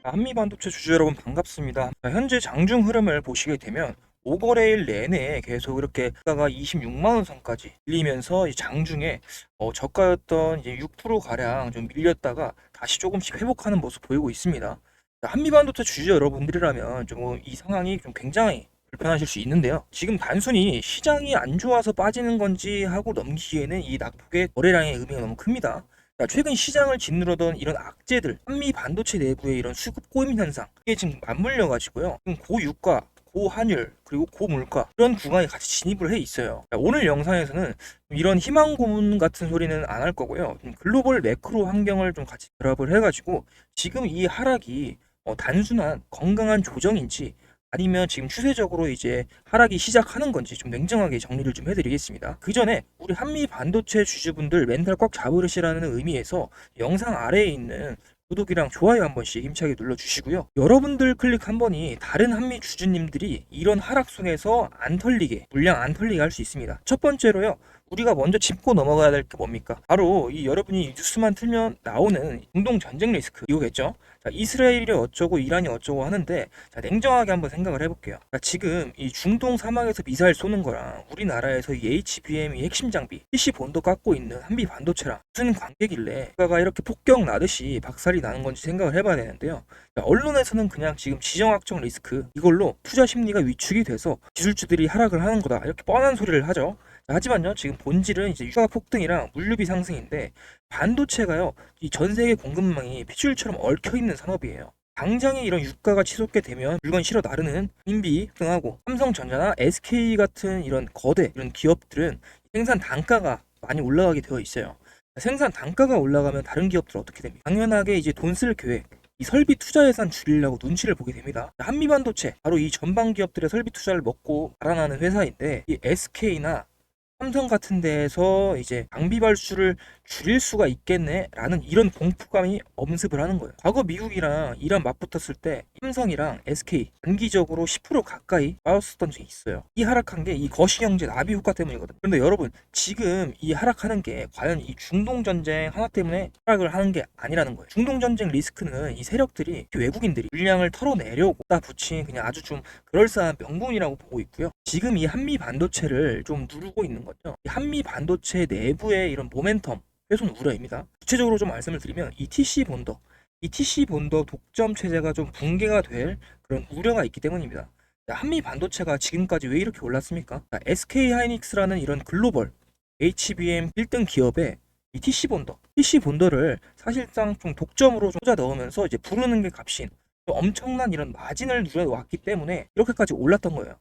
한미반도체 주주 여러분 반갑습니다. 현재 장중 흐름을 보시게 되면 5거래일 내내 계속 이렇게 주가가 26만 원 선까지 밀리면서 이 장중에 저가였던 이제 6% 가량 좀 밀렸다가 다시 조금씩 회복하는 모습 보이고 있습니다. 한미반도체 주주 여러분들이라면 좀 이 상황이 좀 굉장히 불편하실 수 있는데요. 지금 단순히 시장이 안 좋아서 빠지는 건지 하고 넘기기에는 이 낙폭의 거래량의 의미가 너무 큽니다. 최근 시장을 짓누르던 이런 악재들, 한미 반도체 내부의 이런 수급 꼬임 현상, 이게 지금 맞물려 가지고요. 지금 고유가, 고환율, 그리고 고물가 이런 구간에 같이 진입을 해 있어요. 오늘 영상에서는 이런 희망 고문 같은 소리는 안 할 거고요. 좀 글로벌 매크로 환경을 좀 같이 결합을 해가지고 지금 이 하락이 단순한 건강한 조정인지 아니면 지금 추세적으로 이제 하락이 시작하는 건지 좀 냉정하게 정리를 좀 해드리겠습니다. 그 전에 우리 한미 반도체 주주분들 멘탈 꽉 잡으시라는 의미에서 영상 아래에 있는 구독이랑 좋아요 한 번씩 힘차게 눌러주시고요. 여러분들 클릭 한 번이 다른 한미 주주님들이 이런 하락선에서 안 털리게, 물량 안 털리게 할 수 있습니다. 첫 번째로요. 우리가 먼저 짚고 넘어가야 될 게 뭡니까? 바로 이 여러분이 뉴스만 틀면 나오는 중동 전쟁 리스크 이거겠죠? 자, 이스라엘이 어쩌고 이란이 어쩌고 하는데 자, 냉정하게 한번 생각을 해볼게요. 자, 지금 이 중동 사막에서 미사일 쏘는 거랑 우리나라에서 이 HBM이 핵심 장비, PC 본도 깎고 있는 한미 반도체랑 무슨 관계길래 국가가 이렇게 폭격 나듯이 박살이 나는 건지 생각을 해봐야 되는데요. 자, 언론에서는 그냥 지금 지정학적 리스크 이걸로 투자 심리가 위축이 돼서 기술주들이 하락을 하는 거다 이렇게 뻔한 소리를 하죠. 하지만요, 지금 본질은 이제 유가 폭등이랑 물류비 상승인데 반도체가요, 이 전 세계 공급망이 핏줄처럼 얽혀 있는 산업이에요. 당장에 이런 유가가 치솟게 되면 물건 실어 나르는 인비 등하고 삼성전자나 SK 같은 이런 거대 이런 기업들은 생산 단가가 많이 올라가게 되어 있어요. 생산 단가가 올라가면 다른 기업들 어떻게 됩니까? 당연하게 이제 돈 쓸 계획, 이 설비 투자 예산 줄이려고 눈치를 보게 됩니다. 한미반도체 바로 이 전방 기업들의 설비 투자를 먹고 자라나는 회사인데 이 SK나 삼성 같은 데에서 이제 장비 발수를 줄일 수가 있겠네라는 이런 공포감이 엄습을 하는 거예요. 과거 미국이랑 이란 맞붙었을 때 삼성이랑 SK 단기적으로 10% 가까이 빠졌었던 적이 있어요. 이 하락한 게 이 거시경제 나비 효과 때문이거든요. 그런데 여러분 지금 이 하락하는 게 과연 이 중동 전쟁 하나 때문에 하락을 하는 게 아니라는 거예요. 중동 전쟁 리스크는 이 세력들이 외국인들이 물량을 털어내려고 다 붙인 그냥 아주 좀 그럴싸한 명분이라고 보고 있고요. 지금 이 한미 반도체를 좀 누르고 있는 거죠. 이 한미 반도체 내부의 이런 모멘텀 훼손 우려입니다. 구체적으로 좀 말씀을 드리면 이 TC 본더 독점 체제가 좀 붕괴가 될 그런 우려가 있기 때문입니다. 한미 반도체가 지금까지 왜 이렇게 올랐습니까? SK 하이닉스라는 이런 글로벌 HBM 1등 기업의 이 TC 본더를 사실상 좀 독점으로 좀 꽂아 넣으면서 이제 부르는 게 값인 엄청난 이런 마진을 누려왔기 때문에 이렇게까지 올랐던 거예요.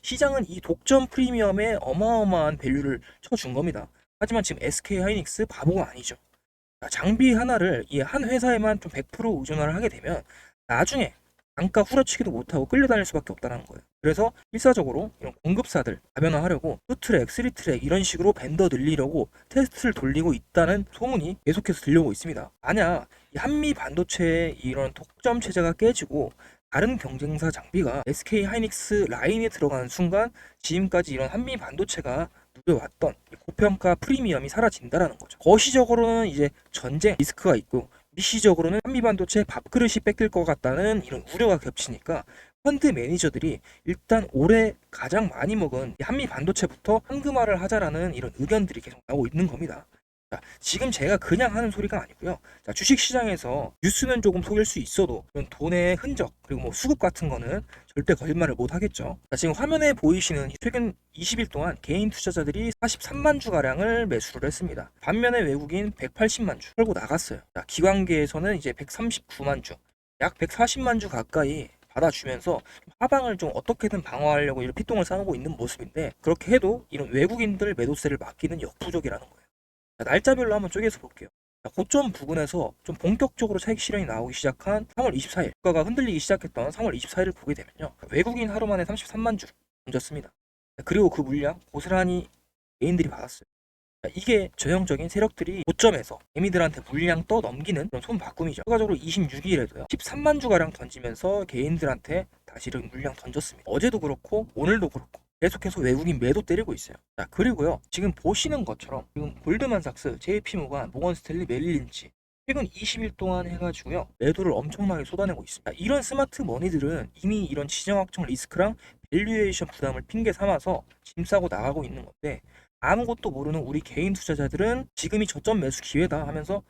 시장은 이 독점 프리미엄에 어마어마한 밸류를 쳐준 겁니다. 하지만 지금 SK 하이닉스 바보가 아니죠. 장비 하나를 이 한 회사에만 좀 100% 의존을 하게 되면 나중에 단가 후려치기도 못하고 끌려다닐 수밖에 없다는 거예요. 그래서 필사적으로 이런 공급사들 다변화하려고 2트랙, 3트랙 이런 식으로 벤더 늘리려고 테스트를 돌리고 있다는 소문이 계속해서 들려오고 있습니다. 만약 이 한미 반도체의 이런 독점 체제가 깨지고 다른 경쟁사 장비가 SK 하이닉스 라인에 들어가는 순간 지금까지 이런 한미 반도체가 누려왔던 고평가 프리미엄이 사라진다라는 거죠. 거시적으로는 이제 전쟁 리스크가 있고 미시적으로는 한미 반도체 밥그릇이 뺏길 것 같다는 이런 우려가 겹치니까 펀드 매니저들이 일단 올해 가장 많이 먹은 한미 반도체부터 현금화를 하자라는 이런 의견들이 계속 나오고 있는 겁니다. 자, 지금 제가 그냥 하는 소리가 아니고요. 자, 주식시장에서 뉴스는 조금 속일 수 있어도 이런 돈의 흔적 그리고 뭐 수급 같은 거는 절대 거짓말을 못 하겠죠. 자, 지금 화면에 보이시는 최근 20일 동안 개인 투자자들이 43만 주 가량을 매수를 했습니다. 반면에 외국인 180만 주 털고 나갔어요. 자, 기관계에서는 이제 139만 주, 약 140만 주 가까이 받아주면서 하방을 좀 어떻게든 방어하려고 이런 피똥을 싸우고 있는 모습인데 그렇게 해도 이런 외국인들 매도세를 막기는 역부족이라는 거예요. 날짜별로 한번 쪼개서 볼게요. 고점 부근에서 좀 본격적으로 차익 실현이 나오기 시작한 3월 24일, 주가가 흔들리기 시작했던 3월 24일을 보게 되면요. 외국인 하루 만에 33만 주 던졌습니다. 그리고 그 물량 고스란히 개인들이 받았어요. 이게 전형적인 세력들이 고점에서 개미들한테 물량 떠 넘기는 그런 손바꿈이죠. 추가적으로 26일에도요. 13만 주가량 던지면서 개인들한테 다시 이런 물량 던졌습니다. 어제도 그렇고 오늘도 그렇고 계속해서 외국인 매도 때리고 있어요. 자, 그리고요. 지금 보시는 것처럼 지금 골드만삭스, JP모간, 모건스탠리, 메릴린치 최근 20일 동안 해가지고요 매도를 엄청나게 쏟아내고 있습니다. 이런 스마트 머니들은 이미 이런 지정학적 리스크랑 밸류에이션 부담을 핑계 삼아서 짐 싸고 나가고 있는 건데, 아무것도 모르는 우리 개인 투자자들은 지금이 저점 매수 기회다 하면서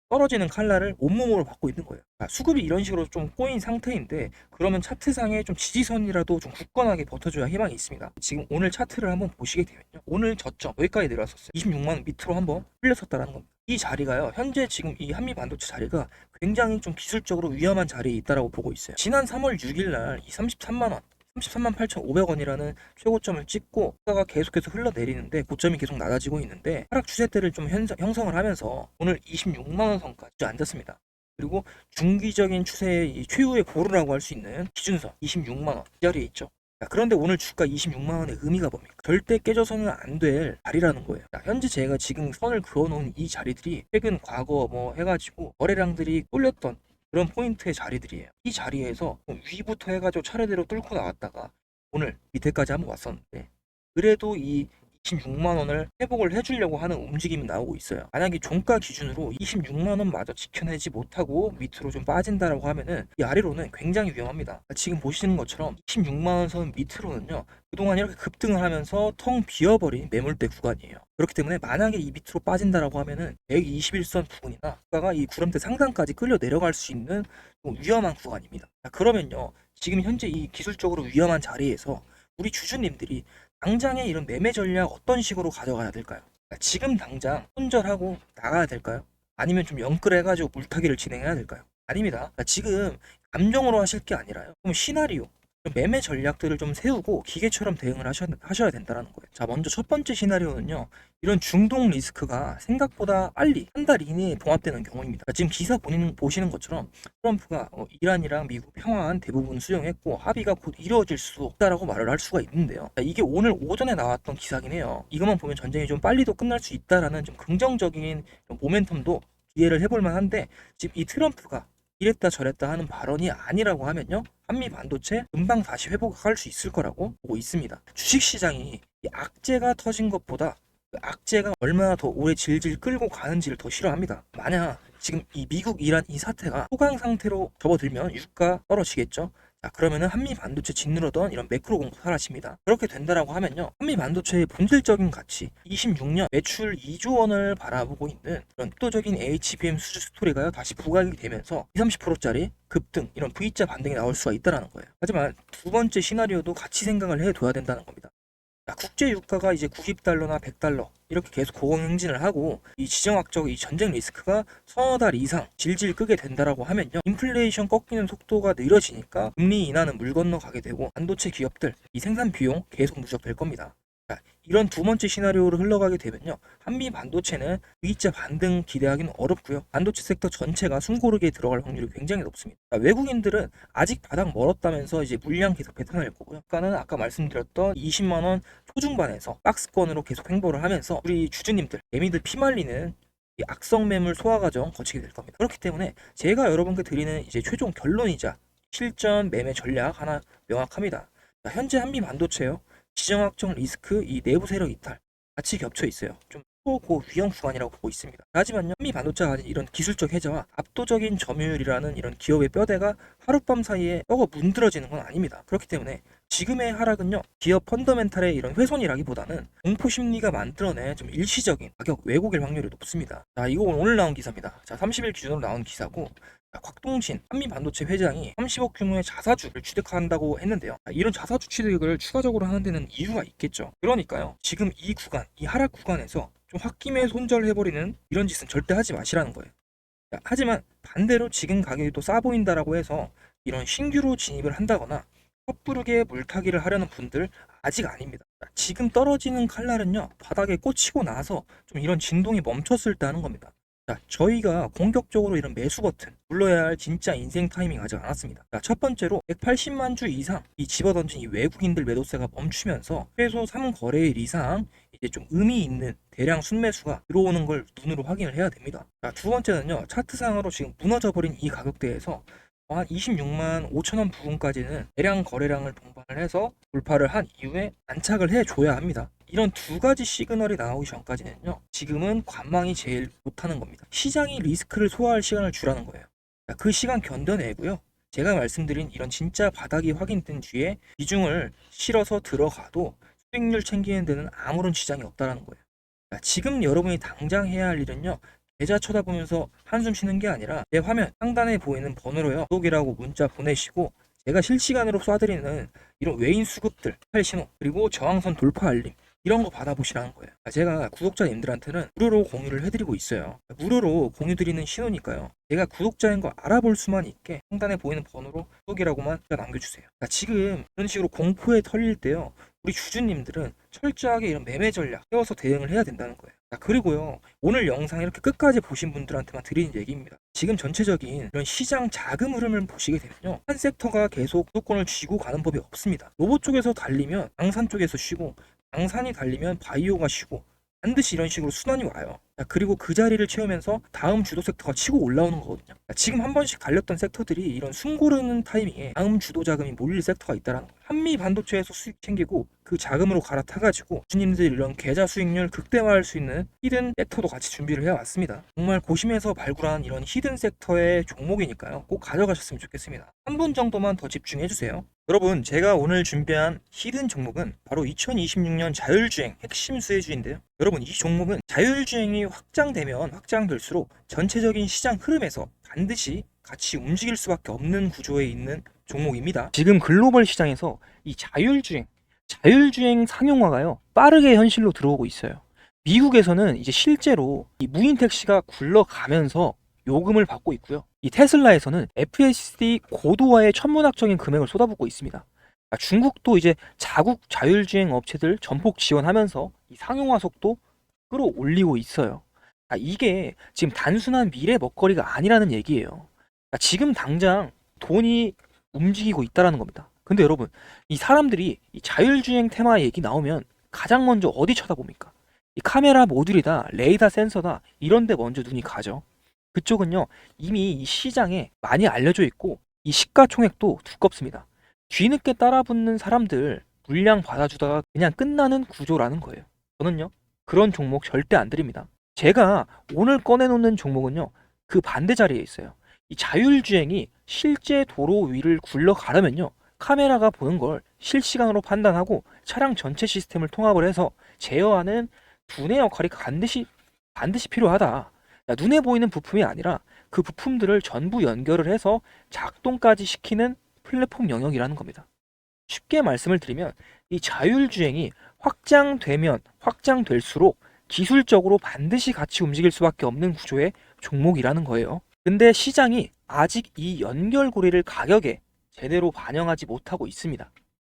떨어지는 칼날을 온몸으로 받고 있는 거예요. 수급이 이런 식으로 좀 꼬인 상태인데, 그러면 차트상에 좀 지지선이라도 좀 굳건하게 버텨줘야 희망이 있습니다. 지금 오늘 차트를 한번 보시게 되면요, 오늘 저점 여기까지 내려왔었어요. 26만 원 밑으로 한번 흘렸었다는 겁니다. 이 자리가요, 현재 지금 이 한미 반도체 자리가 굉장히 좀 기술적으로 위험한 자리에 있다라고 보고 있어요. 지난 3월 6일 날 이 33만 원 33만 8,500원이라는 최고점을 찍고 주가가 계속해서 흘러내리는데, 고점이 계속 낮아지고 있는데 하락 추세대를 좀 형성을 하면서 오늘 26만 원 선까지 앉았습니다. 그리고 중기적인 추세의 이 최후의 고루라고 할 수 있는 기준선 26만 원 이 자리에 있죠. 자, 그런데 오늘 주가 26만 원의 의미가 뭡니까? 절대 깨져서는 안 될 자리라는 거예요. 자, 현재 제가 지금 선을 그어놓은 이 자리들이 최근 과거 뭐 해가지고 거래량들이 쏠렸던 그런 포인트의 자리들이에요. 이 자리에서 위부터 해가지고 차례대로 뚫고 나왔다가 오늘 밑에까지 한번 왔었는데, 그래도 이 26만 원을 회복을 해주려고 하는 움직임이 나오고 있어요. 만약에 종가 기준으로 26만 원마저 지켜내지 못하고 밑으로 좀 빠진다라고 하면은 이 아래로는 굉장히 위험합니다. 지금 보시는 것처럼 26만 원 선 밑으로는요, 그동안 이렇게 급등을 하면서 텅 비어버린 매물대 구간이에요. 그렇기 때문에 만약에 이 밑으로 빠진다라고 하면은 121선 부근이나 주가가 이 구름대 상단까지 끌려 내려갈 수 있는 위험한 구간입니다. 자, 그러면요, 지금 현재 이 기술적으로 위험한 자리에서 우리 주주님들이 당장의 이런 매매 전략 어떤 식으로 가져가야 될까요? 지금 당장 손절하고 나가야 될까요? 아니면 좀 영끌해가지고 물타기를 진행해야 될까요? 아닙니다. 지금 감정으로 하실 게 아니라요, 좀 시나리오, 매매 전략들을 좀 세우고 기계처럼 대응을 하셔야 된다는 거예요. 자, 먼저 첫 번째 시나리오는요, 이런 중동 리스크가 생각보다 빨리 한 달 이내에 봉합되는 경우입니다. 지금 기사 보시는 것처럼 트럼프가 이란이랑 미국 평화안 대부분 수용했고 합의가 곧 이루어질 수 없다라고 말을 할 수가 있는데요. 자, 이게 오늘 오전에 나왔던 기사긴 해요. 이것만 보면 전쟁이 좀 빨리도 끝날 수 있다라는 좀 긍정적인 모멘텀도 기대를 해볼 만한데, 지금 이 트럼프가 이랬다 저랬다 하는 발언이 아니라고 하면요, 한미 반도체 금방 다시 회복할 수 있을 거라고 보고 있습니다. 주식시장이 이 악재가 터진 것보다 그 악재가 얼마나 더 오래 질질 끌고 가는지를 더 싫어합니다. 만약 지금 이 미국 이란 이 사태가 소강 상태로 접어들면 유가 떨어지겠죠. 자, 그러면은 한미 반도체 짓누르던 이런 매크로 공급 사라집니다. 그렇게 된다라고 하면요, 한미 반도체의 본질적인 가치 26년 매출 2조 원을 바라보고 있는 이런 압도적인 HBM 수주 스토리가 다시 부각이 되면서 20-30%짜리 급등, 이런 V자 반등이 나올 수가 있다라는 거예요. 하지만 두 번째 시나리오도 같이 생각을 해둬야 된다는 겁니다. 자, 국제 유가가 이제 90달러나 100달러 이렇게 계속 고공행진을 하고 이 지정학적 이 전쟁 리스크가 서너 달 이상 질질 끄게 된다라고 하면요, 인플레이션 꺾이는 속도가 느려지니까 금리 인하는 물 건너 가게 되고 반도체 기업들 이 생산 비용 계속 누적될 겁니다. 자, 이런 두 번째 시나리오로 흘러가게 되면요, 한미 반도체는 V자 반등 기대하기는 어렵고요, 반도체 섹터 전체가 숨고르게 들어갈 확률이 굉장히 높습니다. 자, 외국인들은 아직 바닥 멀었다면서 이제 물량 계속 뱉어낼 거고요. 아까는 아까 말씀드렸던 20만 원 초중반에서 박스권으로 계속 횡보를 하면서 우리 주주님들, 매미들 피말리는 이 악성 매물 소화 과정 거치게 될 겁니다. 그렇기 때문에 제가 여러분께 드리는 이제 최종 결론이자 실전 매매 전략 하나 명확합니다. 자, 현재 한미 반도체요, 지정학적 리스크 이 내부 세력 이탈 같이 겹쳐 있어요. 좀 초고 위험 구간이라고 보고 있습니다. 하지만요, 한미 반도체가 가진 이런 기술적 해자와 압도적인 점유율이라는 이런 기업의 뼈대가 하룻밤 사이에 썩어 문드러지는 건 아닙니다. 그렇기 때문에 지금의 하락은요, 기업 펀더멘탈의 이런 훼손이라기보다는 공포 심리가 만들어낸 좀 일시적인 가격 왜곡일 확률이 높습니다. 자, 이거 오늘 나온 기사입니다. 자, 30일 기준으로 나온 기사고, 곽동신 한미 반도체 회장이 30억 규모의 자사주를 취득한다고 했는데요. 이런 자사주 취득을 추가적으로 하는 데는 이유가 있겠죠. 그러니까요, 지금 이 구간, 이 하락 구간에서 좀 홧김에 손절해버리는 이런 짓은 절대 하지 마시라는 거예요. 하지만 반대로 지금 가격이 또 싸 보인다라고 해서 이런 신규로 진입을 한다거나 섣부르게 물타기를 하려는 분들 아직 아닙니다. 지금 떨어지는 칼날은요, 바닥에 꽂히고 나서 좀 이런 진동이 멈췄을 때 하는 겁니다. 자, 저희가 공격적으로 이런 매수 버튼 눌러야 할 진짜 인생 타이밍 아직 안 왔습니다. 자, 첫 번째로 180만 주 이상 이 집어던진 이 외국인들 매도세가 멈추면서 최소 3거래일 이상 이제 좀 의미 있는 대량 순매수가 들어오는 걸 눈으로 확인을 해야 됩니다. 자, 두 번째는요, 차트상으로 지금 무너져버린 이 가격대에서 한 26만 5천 원 부근까지는 대량 거래량을 동반을 해서 돌파를 한 이후에 안착을 해줘야 합니다. 이런 두 가지 시그널이 나오기 전까지는요, 지금은 관망이 제일 못하는 겁니다. 시장이 리스크를 소화할 시간을 주라는 거예요. 그 시간 견뎌내고요. 제가 말씀드린 이런 진짜 바닥이 확인된 뒤에 비중을 실어서 들어가도 수익률 챙기는 데는 아무런 지장이 없다는 거예요. 지금 여러분이 당장 해야 할 일은요, 계좌 쳐다보면서 한숨 쉬는 게 아니라 내 화면 상단에 보이는 번호로요, 구독이라고 문자 보내시고 제가 실시간으로 쏴드리는 이런 외인 수급들, 팔 신호, 그리고 저항선 돌파 알림 이런 거 받아보시라는 거예요. 제가 구독자님들한테는 무료로 공유를 해드리고 있어요. 무료로 공유 드리는 신호니까요. 제가 구독자인 거 알아볼 수만 있게 상단에 보이는 번호로 구독이라고만 남겨주세요. 지금 이런 식으로 공포에 털릴 때요, 우리 주주님들은 철저하게 이런 매매 전략 세워서 대응을 해야 된다는 거예요. 그리고요, 오늘 영상 이렇게 끝까지 보신 분들한테만 드리는 얘기입니다. 지금 전체적인 이런 시장 자금 흐름을 보시게 되면요, 한 섹터가 계속 주도권을 쥐고 가는 법이 없습니다. 로봇 쪽에서 달리면 방산 쪽에서 쉬고, 방산이 달리면 바이오가 쉬고, 반드시 이런 식으로 순환이 와요. 그리고 그 자리를 채우면서 다음 주도 섹터가 치고 올라오는 거거든요. 지금 한 번씩 달렸던 섹터들이 이런 숨 고르는 타이밍에 다음 주도 자금이 몰릴 섹터가 있다라는 거예요. 한미 반도체에서 수익 챙기고 그 자금으로 갈아타가지고 주님들 이런 계좌 수익률 극대화할 수 있는 히든 섹터도 같이 준비를 해왔습니다. 정말 고심해서 발굴한 이런 히든 섹터의 종목이니까요, 꼭 가져가셨으면 좋겠습니다. 한 분 정도만 더 집중해주세요. 여러분, 제가 오늘 준비한 히든 종목은 바로 2026년 자율주행 핵심 수혜주인데요. 여러분, 이 종목은 자율주행이 확장되면 확장될수록 전체적인 시장 흐름에서 반드시 같이 움직일 수밖에 없는 구조에 있는 종목입니다. 지금 글로벌 시장에서 이 자율주행 상용화가요, 빠르게 현실로 들어오고 있어요. 미국에서는 이제 실제로 이 무인 택시가 굴러가면서 요금을 받고 있고요. 이 테슬라에서는 FSD 고도화에 천문학적인 금액을 쏟아붓고 있습니다. 중국도 이제 자국 자율주행 업체들 전폭 지원하면서 이 상용화 속도 끌어올리고 있어요. 이게 지금 단순한 미래 먹거리가 아니라는 얘기예요. 지금 당장 돈이 움직이고 있다라는 겁니다. 근데 여러분, 이 사람들이 이 자율주행 테마 얘기 나오면 가장 먼저 어디 쳐다봅니까? 이 카메라 모듈이다, 레이더 센서다, 이런 데 먼저 눈이 가죠. 그쪽은요, 이미 이 시장에 많이 알려져 있고 이 시가총액도 두껍습니다. 뒤늦게 따라붙는 사람들 물량 받아주다가 그냥 끝나는 구조라는 거예요. 저는요, 그런 종목 절대 안 드립니다. 제가 오늘 꺼내놓는 종목은요, 그 반대 자리에 있어요. 이 자율주행이 실제 도로 위를 굴러가려면요, 카메라가 보는 걸 실시간으로 판단하고 차량 전체 시스템을 통합을 해서 제어하는 두뇌 역할이 반드시 필요하다. 눈에 보이는 부품이 아니라 그 부품들을 전부 연결을 해서 작동까지 시키는 플랫폼 영역이라는 겁니다. 쉽게 말씀을 드리면 이 자율주행이 확장되면 확장될수록 기술적으로 반드시 같이 움직일 수밖에 없는 구조의 종목이라는 거예요. 근데 시장이 아직 이 연결고리를 가격에 제대로 반영하지 못하고 있습니다.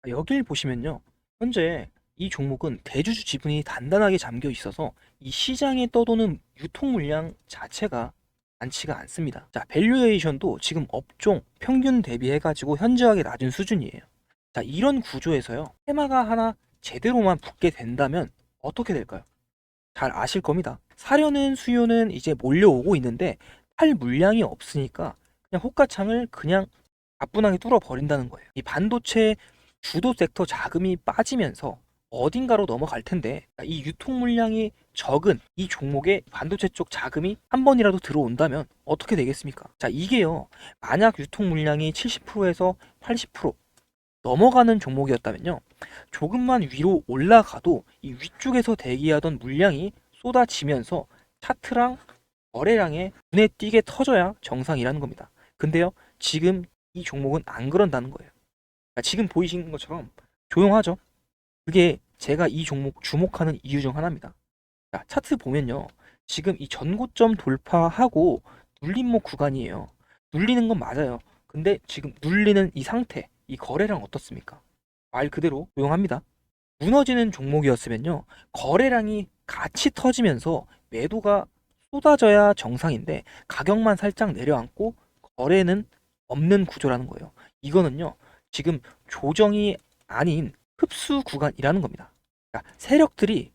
여길 보시면요, 현재 이 종목은 대주주 지분이 단단하게 잠겨 있어서 이 시장에 떠도는 유통 물량 자체가 많지가 않습니다. 밸류에이션도 지금 업종 평균 대비해가지고 현저하게 낮은 수준이에요. 이런 구조에서요, 테마가 하나 제대로만 붙게 된다면 어떻게 될까요? 잘 아실 겁니다. 사려는 수요는 이제 몰려오고 있는데 팔 물량이 없으니까 그냥 호가창을 그냥 가뿐하게 뚫어버린다는 거예요. 이 반도체 주도 섹터 자금이 빠지면서 어딘가로 넘어갈 텐데 이 유통 물량이 적은 이 종목에 반도체 쪽 자금이 한 번이라도 들어온다면 어떻게 되겠습니까? 이게요, 만약 유통 물량이 70%에서 80% 넘어가는 종목이었다면요, 조금만 위로 올라가도 이 위쪽에서 대기하던 물량이 쏟아지면서 차트랑 거래량에 눈에 띄게 터져야 정상이라는 겁니다. 근데요, 지금 이 종목은 안 그런다는 거예요. 지금 보이시는 것처럼 조용하죠? 그게 제가 이 종목 주목하는 이유 중 하나입니다. 차트 보면요, 지금 이 전고점 돌파하고 눌림목 구간이에요. 눌리는 건 맞아요. 근데 지금 눌리는 이 상태, 이 거래량 어떻습니까? 말 그대로 조용합니다. 무너지는 종목이었으면요, 거래량이 같이 터지면서 매도가 쏟아져야 정상인데 가격만 살짝 내려앉고 거래는 없는 구조라는 거예요. 이거는요, 지금 조정이 아닌 흡수 구간이라는 겁니다. 세력들이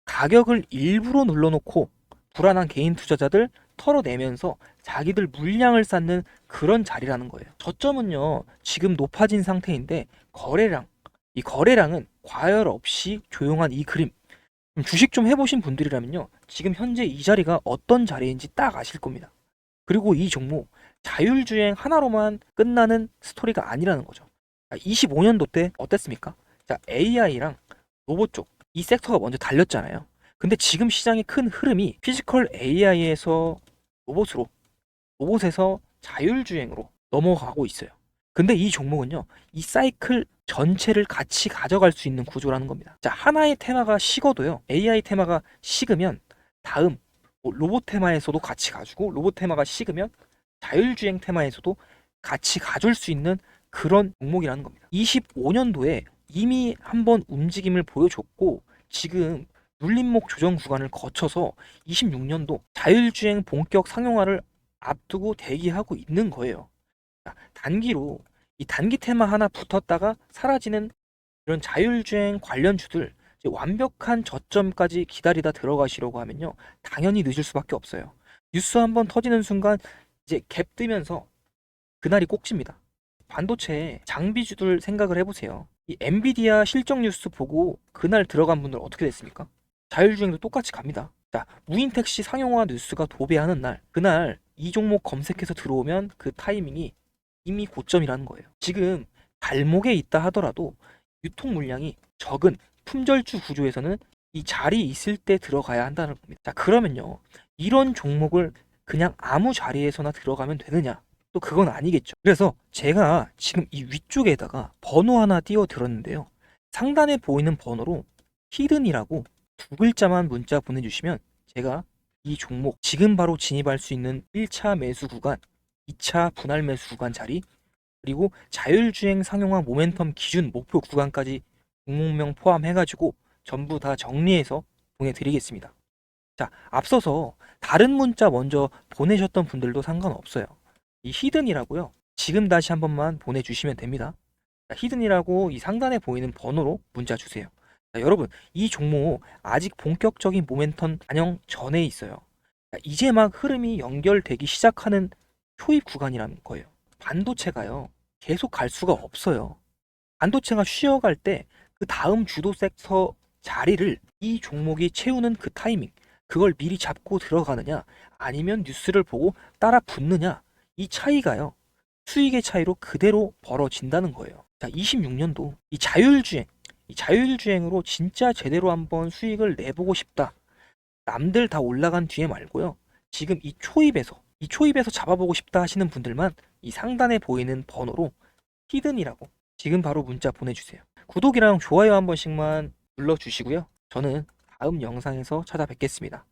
가격을 일부러 눌러놓고 불안한 개인 투자자들 털어내면서 자기들 물량을 쌓는 그런 자리라는 거예요. 저점은요, 지금 높아진 상태인데 이 거래량은 과열 없이 조용한 이 그림, 주식 좀 해보신 분들이라면요, 지금 현재 이 자리가 어떤 자리인지 딱 아실 겁니다. 그리고 이 종목 자율주행 하나로만 끝나는 스토리가 아니라는 거죠. 25년도 때 어땠습니까? 자, AI랑 로봇 쪽 이 섹터가 먼저 달렸잖아요. 근데 지금 시장의 큰 흐름이 피지컬 AI에서 로봇으로, 로봇에서 자율주행으로 넘어가고 있어요. 근데 이 종목은요, 이 사이클 전체를 같이 가져갈 수 있는 구조라는 겁니다. 자, 하나의 테마가 식어도요, AI 테마가 식으면 다음 뭐 로봇 테마에서도 같이 가지고, 로봇 테마가 식으면 자율주행 테마에서도 같이 가줄 수 있는 그런 종목이라는 겁니다. 25년도에 이미 한번 움직임을 보여줬고, 지금 눌림목 조정 구간을 거쳐서 26년도 자율주행 본격 상용화를 앞두고 대기하고 있는 거예요. 단기로 이 단기 테마 하나 붙었다가 사라지는 이런 자율주행 관련주들, 이제 완벽한 저점까지 기다리다 들어가시려고 하면요, 당연히 늦을 수밖에 없어요. 뉴스 한번 터지는 순간 이제 갭 뜨면서 그날이 꼭집니다. 반도체 장비주들 생각을 해보세요. 이 엔비디아 실적 뉴스 보고 그날 들어간 분들 어떻게 됐습니까? 자율주행도 똑같이 갑니다. 자, 무인택시 상용화 뉴스가 도배하는 날, 그날 이 종목 검색해서 들어오면 그 타이밍이 이미 고점이라는 거예요. 지금 발목에 있다 하더라도 유통 물량이 적은 품절주 구조에서는 이 자리 있을 때 들어가야 한다는 겁니다. 자, 그러면요, 이런 종목을 그냥 아무 자리에서나 들어가면 되느냐? 또 그건 아니겠죠. 그래서 제가 지금 이 위쪽에다가 번호 하나 띄워 들었는데요. 상단에 보이는 번호로 히든이라고 두 글자만 문자 보내주시면 제가 이 종목 지금 바로 진입할 수 있는 1차 매수 구간, 2차 분할 매수 구간 자리, 그리고 자율주행 상용화 모멘텀 기준 목표 구간까지 종목명 포함해가지고 전부 다 정리해서 보내드리겠습니다. 자, 앞서서 다른 문자 먼저 보내셨던 분들도 상관없어요. 이 히든이라고요, 지금 다시 한 번만 보내주시면 됩니다. 자, 히든이라고 이 상단에 보이는 번호로 문자 주세요. 자, 여러분, 이 종목 아직 본격적인 모멘텀 반영 전에 있어요. 자, 이제 막 흐름이 연결되기 시작하는 초입 구간이라는 거예요. 반도체가요, 계속 갈 수가 없어요. 반도체가 쉬어갈 때 그 다음 주도 섹터 자리를 이 종목이 채우는 그 타이밍, 그걸 미리 잡고 들어가느냐, 아니면 뉴스를 보고 따라 붙느냐, 이 차이가요, 수익의 차이로 그대로 벌어진다는 거예요. 자, 26년도 이 자율주행, 이 자율주행으로 진짜 제대로 한번 수익을 내보고 싶다. 남들 다 올라간 뒤에 말고요. 지금 이 초입에서 잡아보고 싶다 하시는 분들만 이 상단에 보이는 번호로 히든이라고 지금 바로 문자 보내주세요. 구독이랑 좋아요 한 번씩만 눌러주시고요. 저는 다음 영상에서 찾아뵙겠습니다.